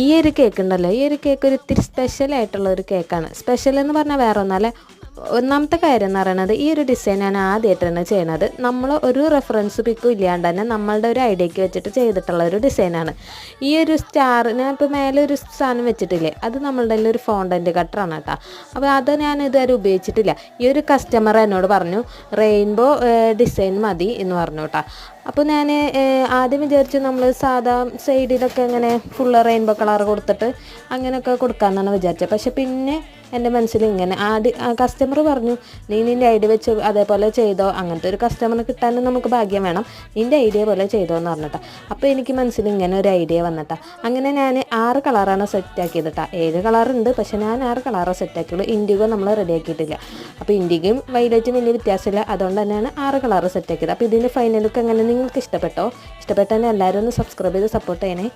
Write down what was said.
ഈ ഒരു കേക്ക് ഉണ്ടല്ലോ, ഈ ഒരു കേക്ക് ഒരു ഇത്തിരി സ്പെഷ്യലായിട്ടുള്ള ഒരു കേക്കാണ്. സ്പെഷ്യൽ എന്ന് പറഞ്ഞാൽ വേറെ ഒന്നല്ല. ഒന്നാമത്തെ കാര്യം എന്ന് പറയുന്നത്, ഈ ഒരു ഡിസൈൻ ഞാൻ ആദ്യമായിട്ടാണ് ചെയ്യുന്നത്. നമ്മൾ ഒരു റെഫറൻസ് പിക്കും ഇല്ലാണ്ട് തന്നെ നമ്മളുടെ ഒരു ഐഡിയക്ക് വെച്ചിട്ട് ചെയ്തിട്ടുള്ള ഒരു ഡിസൈനാണ്. ഈ ഒരു സ്റ്റാർ ഞാൻ ഇപ്പോൾ മേലെ ഒരു സാധനം വെച്ചിട്ടില്ലേ, അത് നമ്മളുടെ ഒരു ഫോണ്ടൻറ്റ് കട്ടറാണ് കേട്ടോ. അപ്പോൾ അത് ഞാൻ ഇതുവരെ ഉപയോഗിച്ചിട്ടില്ല. ഈ ഒരു കസ്റ്റമർ എന്നോട് പറഞ്ഞു റെയിൻബോ ഡിസൈൻ മതി എന്ന് പറഞ്ഞു കേട്ടോ. അപ്പോൾ ഞാൻ ആദ്യം വിചാരിച്ചു നമ്മൾ സാധാ സൈഡിലൊക്കെ ഇങ്ങനെ ഫുള്ള് റെയിൻബോ കളർ കൊടുത്തിട്ട് അങ്ങനെയൊക്കെ കൊടുക്കാമെന്നാണ് വിചാരിച്ചത്. പക്ഷെ പിന്നെ എൻ്റെ മനസ്സിൽ ഇങ്ങനെ കസ്റ്റമർ പറഞ്ഞു നീ നിൻ്റെ ഐഡിയ വെച്ച് അതേപോലെ ചെയ്തോ, അങ്ങനത്തെ ഒരു കസ്റ്റമറിന് കിട്ടാനും നമുക്ക് ഭാഗ്യം വേണം, നിൻ്റെ ഐഡിയ പോലെ ചെയ്തോ എന്ന് പറഞ്ഞിട്ടാ. അപ്പോൾ എനിക്ക് മനസ്സിൽ ഇങ്ങനെ ഒരു ഐഡിയ വന്നിട്ടാ. അങ്ങനെ ഞാൻ 6 കളറാണ് സെറ്റാക്കിയത് കേട്ടോ. 7 കളറുണ്ട്, പക്ഷെ ഞാൻ 6 കളറാണ് സെറ്റാക്കിയുള്ളൂ. ഇൻഡിഗോ നമ്മൾ റെഡിയാക്കിയിട്ടില്ല. അപ്പോൾ ഇൻഡിഗയും വൈലറ്റും വലിയ വ്യത്യാസമില്ല, അതുകൊണ്ട് തന്നെയാണ് 6 കളറ് സെറ്റാക്കിയത്. അപ്പോൾ ഇതിൻ്റെ ഫൈനൽ ലുക്ക് എങ്ങനെ നിങ്ങൾക്ക് ഇഷ്ടപ്പെട്ടോ? ഇഷ്ടപ്പെട്ടെന്നെ എല്ലാവരും ഒന്ന് സബ്സ്ക്രൈബ് ചെയ്ത് സപ്പോർട്ട് ചെയ്യണേ.